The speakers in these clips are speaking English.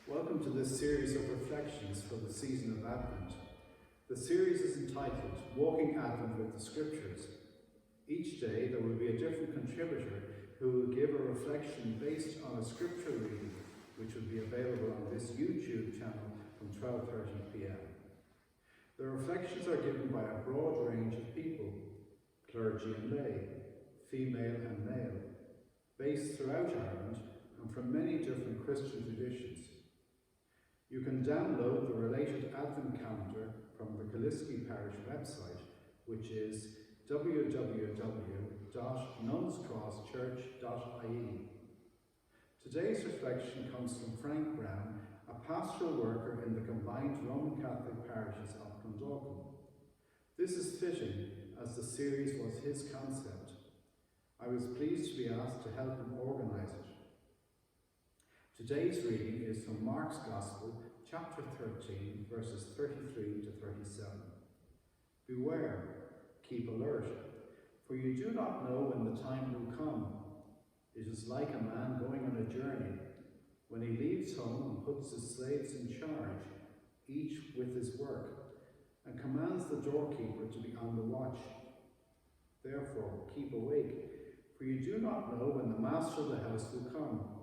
Welcome to this series of reflections for the season of Advent. The series is entitled Walking Advent with the Scriptures. Each day there will be a different contributor who will give a reflection based on a scripture reading, which will be available on this YouTube channel from 12:30 p.m. The reflections are given by a broad range of people, clergy and lay, female and male, based throughout Ireland and from many different Christian traditions. You can download the related Advent calendar from the Clondalkin Parish website, which is www.nunscrosschurch.ie. Today's reflection comes from Frank Brown, a pastoral worker in the combined Roman Catholic parishes of Clondalkin. This is fitting, as the series was his concept. I was pleased to be asked to help him organise it. Today's reading is from Mark's Gospel, chapter 13, verses 33 to 37. Beware, keep alert, for you do not know when the time will come. It is like a man going on a journey, when he leaves home and puts his slaves in charge, each with his work, and commands the doorkeeper to be on the watch. Therefore, keep awake, for you do not know when the master of the house will come,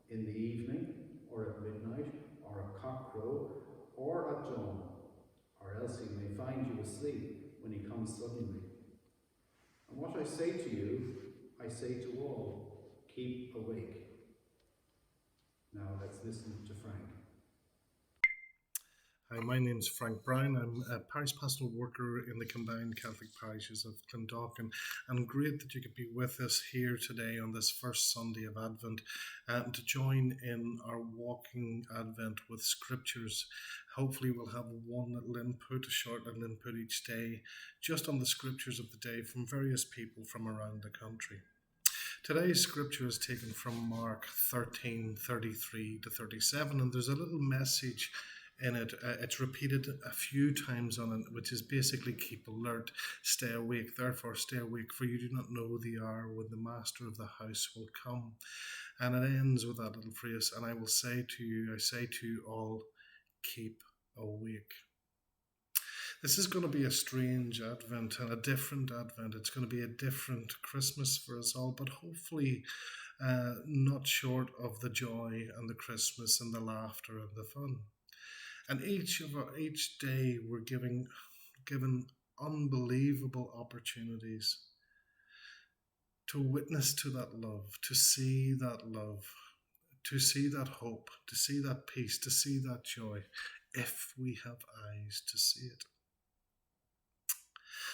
in the evening, or at midnight, or at cockcrow, or at dawn, or else he may find you asleep when he comes suddenly. And what I say to you, I say to all, keep awake. Now let's listen to Frank. Hi, my name is Frank Brown. I'm a parish pastoral worker in the combined Catholic parishes of Clondalkin, and great that you could be with us here today on this first Sunday of Advent to join in our walking Advent with scriptures. Hopefully we'll have one little input, a short little input each day, just on the scriptures of the day from various people from around the country. Today's scripture is taken from Mark 13:33 to 37, and there's a little message in it. It's repeated a few times on it, which is basically keep alert, stay awake. Therefore, stay awake, for you do not know the hour when the master of the house will come. And it ends with that little phrase, and I will say to you, I say to you all, keep awake. This is going to be a strange Advent and a different Advent. It's going to be a different Christmas for us all, but hopefully not short of the joy and the Christmas and the laughter and the fun. And each day we're given unbelievable opportunities to witness to that love, to see that love, to see that hope, to see that peace, to see that joy, if we have eyes to see it.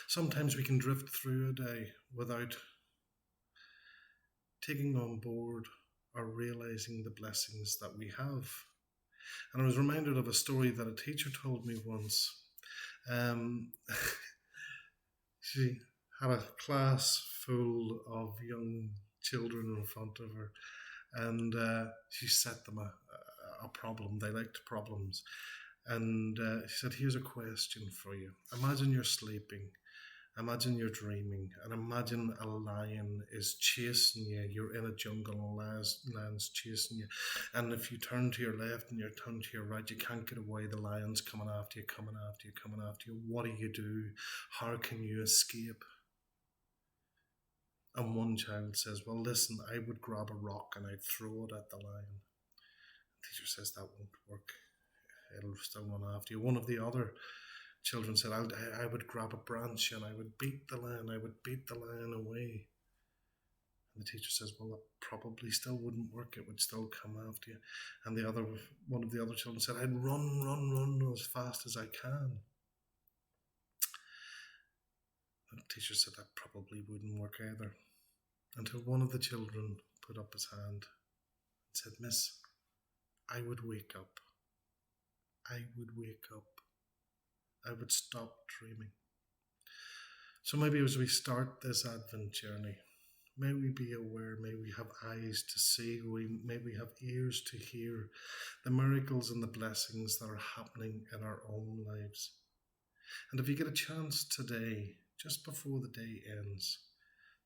Sometimes we can drift through a day without taking on board or realizing the blessings that we have. And I was reminded of a story that a teacher told me once. She had a class full of young children in front of her, and she set them a problem. They liked problems. And she said, here's a question for you. Imagine you're sleeping. Imagine you're dreaming, and imagine a lion is chasing you. You're in a jungle and a lion's chasing you. And if you turn to your left and you turn to your right, you can't get away. The lion's coming after you, coming after you, coming after you. What do? How can you escape? And one child says, well, listen, I would grab a rock and I'd throw it at the lion. The teacher says, that won't work. It'll still run after you. One of the other children said, I would grab a branch and I would beat the lion. I would beat the lion away. And the teacher says, well, that probably still wouldn't work. It would still come after you. And one of the other children said, I'd run as fast as I can. And the teacher said that probably wouldn't work either. Until one of the children put up his hand and said, Miss, I would wake up. I would wake up. I would stop dreaming. So maybe as we start this Advent journey, may we be aware, may we have eyes to see, may we have ears to hear the miracles and the blessings that are happening in our own lives. And if you get a chance today, just before the day ends,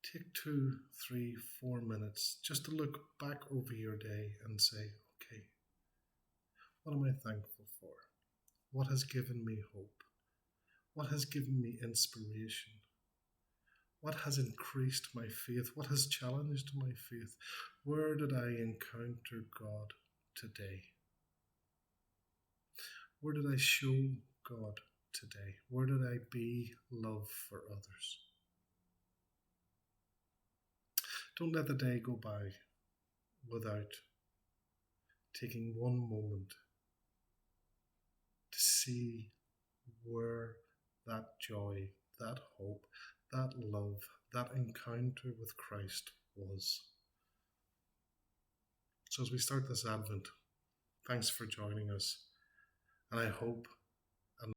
take 2, 3, 4 minutes just to look back over your day and say, okay, What am I thankful for? What has given me hope? What has given me inspiration? What has increased my faith? What has challenged my faith? Where did I encounter God today? Where did I show God today? Where did I be love for others? Don't let the day go by without taking one moment to see where that joy, that hope, that love, that encounter with Christ was. So as we start this Advent, thanks for joining us. And I hope